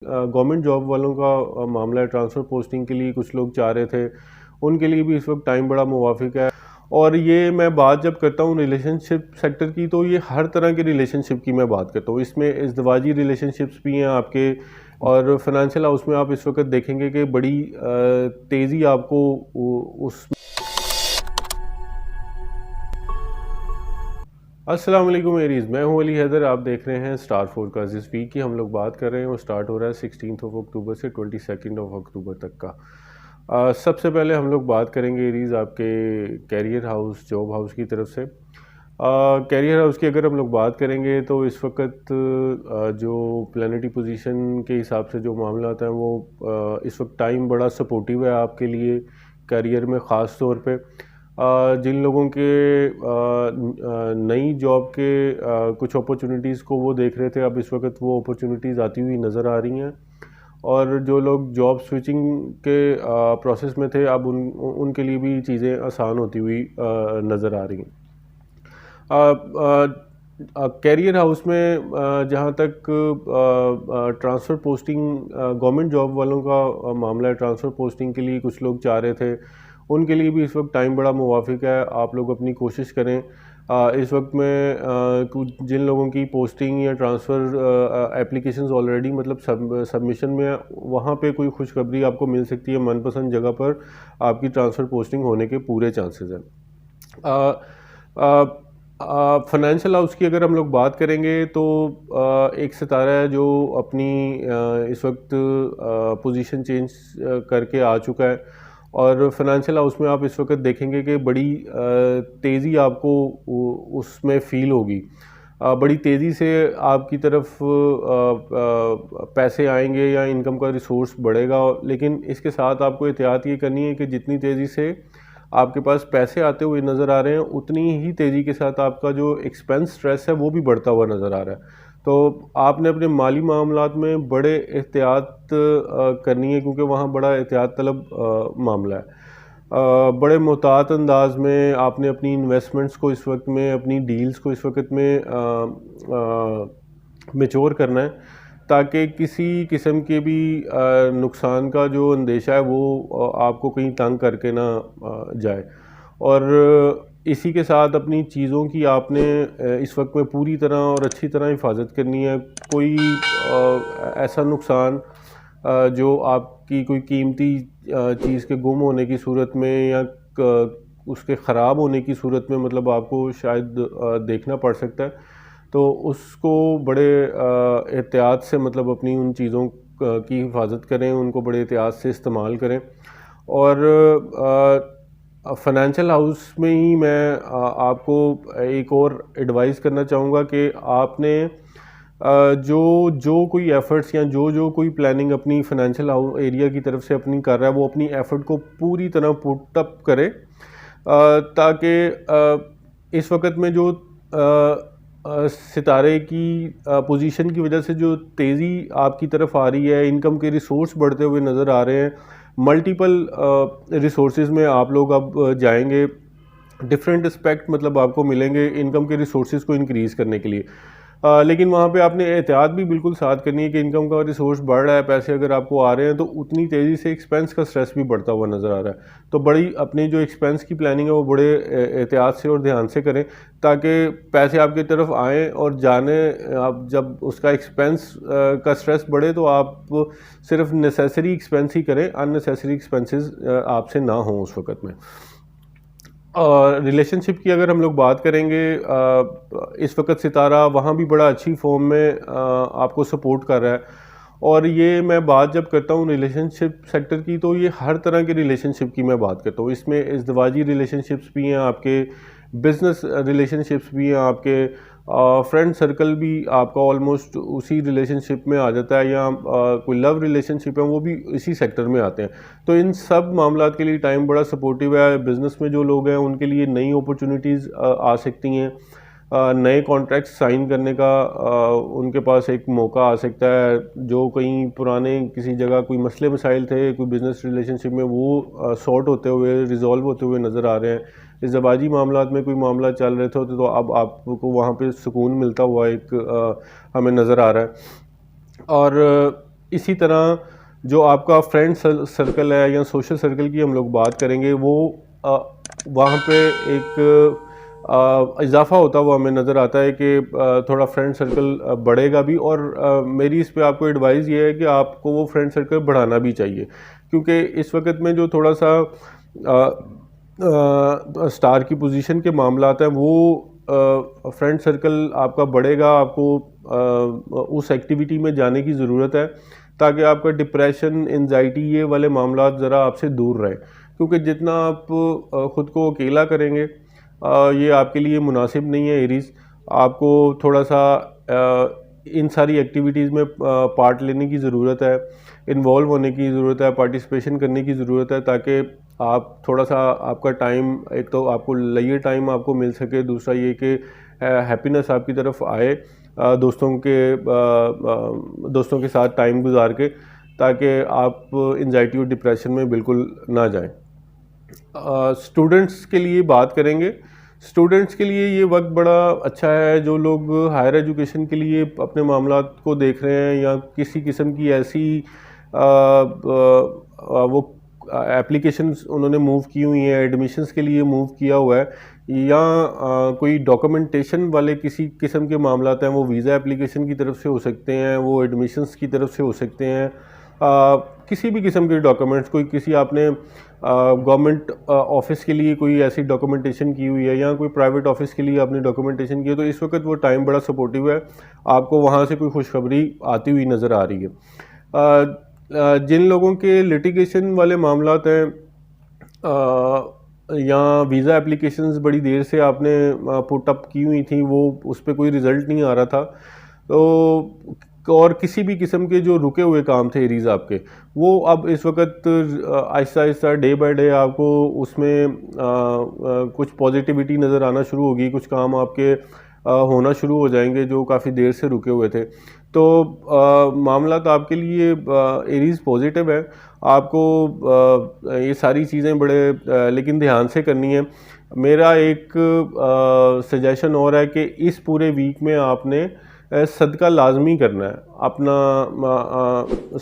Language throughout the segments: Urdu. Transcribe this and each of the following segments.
گورنمنٹ جاب والوں کا معاملہ ہے، ٹرانسفر پوسٹنگ کے لیے کچھ لوگ چاہ رہے تھے، ان کے لیے بھی اس وقت ٹائم بڑا موافق ہے۔ اور یہ میں بات جب کرتا ہوں ریلیشن شپ سیکٹر کی، تو یہ ہر طرح کے ریلیشن شپ کی میں بات کرتا ہوں۔ اس میں ازدواجی ریلیشن شپس بھی ہیں آپ کے، اور فائنینشیل ہاؤس میں آپ اس وقت دیکھیں گے کہ بڑی تیزی آپ کو اس۔ السلام علیکم ایریز، میں ہوں علی حیدر، آپ دیکھ رہے ہیں اسٹار فورکاسٹ۔ اس ویک کی ہم لوگ بات کر رہے ہیں، وہ سٹارٹ ہو رہا ہے 16 اکتوبر سے 22 اکتوبر تک کا۔ سب سے پہلے ہم لوگ بات کریں گے ایریز آپ کے کیریئر ہاؤس، جاب ہاؤس کی طرف سے۔ کیریئر ہاؤس کی اگر ہم لوگ بات کریں گے تو اس وقت جو پلانٹری پوزیشن کے حساب سے جو معاملات ہیں وہ اس وقت ٹائم بڑا سپورٹیو ہے آپ کے لیے کیریئر میں، خاص طور پہ جن لوگوں کے نئی جاب کے کچھ اپرچونیٹیز کو وہ دیکھ رہے تھے، اب اس وقت وہ اپرچونیٹیز آتی ہوئی نظر آ رہی ہیں، اور جو لوگ جاب سوئچنگ کے پروسیس میں تھے اب ان کے لیے بھی چیزیں آسان ہوتی ہوئی نظر آ رہی ہیں۔ کیریئر ہاؤس میں جہاں تک ٹرانسفر پوسٹنگ گورنمنٹ جاب والوں کا معاملہ ہے، ٹرانسفر پوسٹنگ کے لیے کچھ لوگ چاہ رہے تھے، ان کے لیے بھی اس وقت ٹائم بڑا موافق ہے۔ آپ لوگ اپنی کوشش کریں۔ اس وقت میں جن لوگوں کی پوسٹنگ یا ٹرانسفر اپلیکیشنز آلریڈی مطلب سبمیشن میں، وہاں پہ کوئی خوشخبری آپ کو مل سکتی ہے، من پسند جگہ پر آپ کی ٹرانسفر پوسٹنگ ہونے کے پورے چانسز ہیں۔ فائنینشیل ہاؤس کی اگر ہم لوگ بات کریں گے تو ایک ستارہ ہے جو اپنی اس وقت پوزیشن چینج کر کے آ چکا ہے، اور فائنینشیل ہاؤس میں آپ اس وقت دیکھیں گے کہ بڑی تیزی آپ کو اس میں فیل ہوگی، بڑی تیزی سے آپ کی طرف پیسے آئیں گے یا انکم کا ریسورس بڑھے گا، لیکن اس کے ساتھ آپ کو احتیاط یہ کرنی ہے کہ جتنی تیزی سے آپ کے پاس پیسے آتے ہوئے نظر آ رہے ہیں، اتنی ہی تیزی کے ساتھ آپ کا جو ایکسپینس اسٹریس ہے وہ بھی بڑھتا ہوا نظر آ رہا ہے۔ تو آپ نے اپنے مالی معاملات میں بڑے احتیاط کرنی ہے، کیونکہ وہاں بڑا احتیاط طلب معاملہ ہے۔ بڑے محتاط انداز میں آپ نے اپنی انویسٹمنٹس کو اس وقت میں، اپنی ڈیلز کو اس وقت میں میچور کرنا ہے، تاکہ کسی قسم کے بھی نقصان کا جو اندیشہ ہے وہ آپ کو کہیں تنگ کر کے نہ جائے۔ اور اسی کے ساتھ اپنی چیزوں کی آپ نے اس وقت میں پوری طرح اور اچھی طرح حفاظت کرنی ہے۔ کوئی ایسا نقصان جو آپ کی کوئی قیمتی چیز کے گم ہونے کی صورت میں یا اس کے خراب ہونے کی صورت میں مطلب آپ کو شاید دیکھنا پڑ سکتا ہے، تو اس کو بڑے احتیاط سے مطلب اپنی ان چیزوں کی حفاظت کریں، ان کو بڑے احتیاط سے استعمال کریں۔ اور فائنینشیل ہاؤس میں ہی میں آپ کو ایک اور ایڈوائز کرنا چاہوں گا کہ آپ نے جو کوئی ایفرٹس یا جو کوئی پلاننگ اپنی فائنینشیل ایریا کی طرف سے اپنی کر رہا ہے، وہ اپنی ایفرٹ کو پوری طرح پٹ اپ کرے، تاکہ اس وقت میں جو ستارے کی پوزیشن کی وجہ سے جو تیزی آپ کی طرف آ رہی ہے، انکم کے ریسورس بڑھتے ہوئے نظر آ رہے ہیں، ملٹیپل ریسورسز میں آپ لوگ اب جائیں گے، ڈفرینٹ اسپیکٹ مطلب آپ کو ملیں گے انکم کے ریسورسز کو انکریز کرنے کے لیے، لیکن وہاں پہ آپ نے احتیاط بھی بالکل ساتھ کرنی ہے کہ انکم کا ریسورس بڑھ رہا ہے، پیسے اگر آپ کو آ رہے ہیں تو اتنی تیزی سے ایکسپینس کا سٹریس بھی بڑھتا ہوا نظر آ رہا ہے۔ تو بڑی اپنی جو ایکسپینس کی پلاننگ ہے وہ بڑے احتیاط سے اور دھیان سے کریں، تاکہ پیسے آپ کی طرف آئیں اور جانے، آپ جب اس کا ایکسپینس کا سٹریس بڑھے تو آپ صرف نیسیسری ایکسپینس ہی کریں، ان نیسیسری ایکسپینسز آپ سے نہ ہوں اس وقت میں۔ ریلیشن شپ کی اگر ہم لوگ بات کریں گے، اس وقت ستارہ وہاں بھی بڑا اچھی فارم میں آپ کو سپورٹ کر رہا ہے، اور یہ میں بات جب کرتا ہوں ریلیشن شپ سیکٹر کی تو یہ ہر طرح کے ریلیشن شپ کی میں بات کرتا ہوں۔ اس میں ازدواجی ریلیشن شپس بھی ہیں آپ کے، بزنس ریلیشن شپس بھی ہیں آپ کے، فرینڈ سرکل بھی آپ کا آلموسٹ اسی ریلیشن شپ میں آ جاتا ہے، یا کوئی لو ریلیشن شپ ہے وہ بھی اسی سیکٹر میں آتے ہیں۔ تو ان سب معاملات کے لیے ٹائم بڑا سپورٹیو ہے۔ بزنس میں جو لوگ ہیں ان کے لیے نئی اپرچونیٹیز آ سکتی ہیں، نئے کانٹریکٹ سائن کرنے کا ان کے پاس ایک موقع آ سکتا ہے، جو کہیں پرانے کسی جگہ کوئی مسئلے مسائل تھے کوئی بزنس ریلیشن شپ میں، وہ سارٹ ہوتے ہوئے، ریزالو ہوتے ہوئے نظر آ رہے ہیں۔ ازدواجی معاملات میں کوئی معاملہ چل رہے تھے تو اب آپ کو وہاں پہ سکون ملتا ہوا ایک ہمیں نظر آ رہا ہے۔ اور اسی طرح جو آپ کا فرینڈ سرکل ہے یا سوشل سرکل کی ہم لوگ بات کریں گے، وہ وہاں پہ ایک اضافہ ہوتا ہوا ہمیں نظر آتا ہے کہ تھوڑا فرینڈ سرکل بڑھے گا بھی، اور میری اس پہ آپ کو ایڈوائز یہ ہے کہ آپ کو وہ فرینڈ سرکل بڑھانا بھی چاہیے، کیونکہ اس وقت میں جو تھوڑا سا اسٹار کی پوزیشن کے معاملات ہیں، وہ فرینڈ سرکل آپ کا بڑھے گا، آپ کو اس ایکٹیویٹی میں جانے کی ضرورت ہے تاکہ آپ کا ڈپریشن، انزائٹی، یہ والے معاملات ذرا آپ سے دور رہیں، کیونکہ جتنا آپ خود کو اکیلا کریں گے یہ آپ کے لیے مناسب نہیں ہے ایریز. آپ کو تھوڑا سا ان ساری ایکٹیویٹیز میں پارٹ لینے کی ضرورت ہے، انوالو ہونے کی ضرورت ہے، پارٹیسپیشن کرنے کی ضرورت ہے، تاکہ آپ تھوڑا سا آپ کا ٹائم، ایک تو آپ کو لیجر ٹائم آپ کو مل سکے، دوسرا یہ کہ ہیپینس آپ کی طرف آئے دوستوں کے ساتھ ٹائم گزار کے، تاکہ آپ انزائٹی اور ڈپریشن میں بالکل نہ جائیں. اسٹوڈنٹس کے لیے بات کریں گے. اسٹوڈنٹس کے لیے یہ وقت بڑا اچھا ہے، جو لوگ ہائر ایجوکیشن کے لیے اپنے معاملات کو دیکھ رہے ہیں یا کسی قسم کی ایسی وہ اپلیکیشنز انہوں نے موو کی ہوئی ہیں، ایڈمیشنز کے لیے موو کیا ہوا ہے، یا کوئی ڈاکومنٹیشن والے کسی قسم کے معاملات ہیں، وہ ویزا اپلیکیشن کی طرف سے ہو سکتے ہیں، وہ ایڈمیشنز کی طرف سے ہو سکتے ہیں، کسی بھی قسم کے ڈاکومنٹس، کوئی کسی آپ نے گورنمنٹ آفس کے لیے کوئی ایسی ڈاکومنٹیشن کی ہوئی ہے یا کوئی پرائیویٹ آفس کے لیے آپ نے ڈاکومنٹیشن کی ہے، تو اس وقت وہ ٹائم بڑا سپورٹیو ہے، آپ کو وہاں سے کوئی خوشخبری آتی ہوئی نظر آ رہی ہے. جن لوگوں کے لیٹیگیشن والے معاملات ہیں یا ویزا اپلیکیشنز بڑی دیر سے آپ نے پٹ اپ کی ہوئی تھیں، وہ اس پہ کوئی رزلٹ نہیں آ رہا تھا، تو اور کسی بھی قسم کے جو رکے ہوئے کام تھے ایریز آپ کے، وہ اب اس وقت آہستہ آہستہ ڈے بائی ڈے آپ کو اس میں کچھ پازیٹیوٹی نظر آنا شروع ہوگی، کچھ کام آپ کے ہونا شروع ہو جائیں گے جو کافی دیر سے رکے ہوئے تھے. تو معاملات آپ کے لیے ایریز پازیٹیو ہے. آپ کو یہ ساری چیزیں بڑے لیکن دھیان سے کرنی ہے. میرا ایک سجیشن اور ہے کہ اس پورے ویک میں آپ نے صدقہ لازمی کرنا ہے اپنا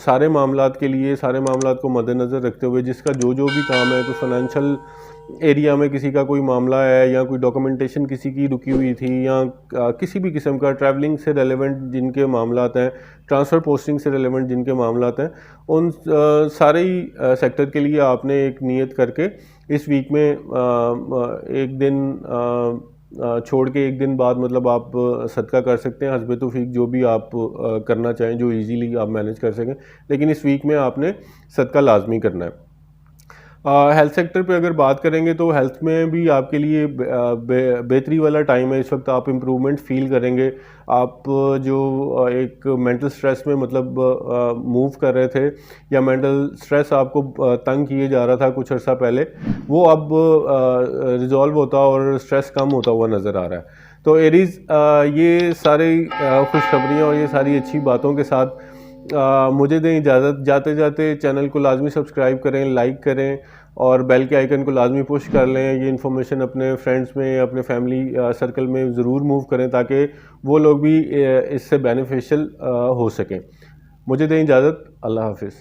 سارے معاملات کے لیے، سارے معاملات کو مد نظر رکھتے ہوئے، جس کا جو بھی کام ہے، کوئی فائنینشیل ایریا میں کسی کا کوئی معاملہ ہے یا کوئی ڈاکومنٹیشن کسی کی رکی ہوئی تھی یا کسی بھی قسم کا ٹریولنگ سے ریلیونٹ جن کے معاملات ہیں، ٹرانسفر پوسٹنگ سے ریلیونٹ جن کے معاملات ہیں، ان سارے ہی سیکٹر کے لیے آپ نے ایک نیت کر کے اس ویک میں ایک دن چھوڑ کے ایک دن بعد مطلب آپ صدقہ کر سکتے ہیں، حسب توفیق جو بھی آپ کرنا چاہیں، جو ایزیلی آپ مینیج کر سکیں، لیکن اس ویک میں آپ نے صدقہ لازمی کرنا ہے. ہیلتھ سیکٹر پہ اگر بات کریں گے تو ہیلتھ میں بھی آپ کے لیے بہتری والا ٹائم ہے. اس وقت آپ امپرومنٹ فیل کریں گے. آپ جو ایک مینٹل سٹریس میں مطلب موو کر رہے تھے یا مینٹل سٹریس آپ کو تنگ کیے جا رہا تھا کچھ عرصہ پہلے، وہ اب ریزالو ہوتا اور سٹریس کم ہوتا ہوا نظر آ رہا ہے. تو ایریز یہ ساری خوشخبریاں اور یہ ساری اچھی باتوں کے ساتھ مجھے دیں اجازت. جاتے جاتے چینل کو لازمی سبسکرائب کریں، لائک کریں اور بیل کے آئیکن کو لازمی پش کر لیں. یہ انفارمیشن اپنے فرینڈز میں، اپنے فیملی سرکل میں ضرور موو کریں تاکہ وہ لوگ بھی اس سے بینیفیشل ہو سکیں. مجھے دیں اجازت. اللہ حافظ.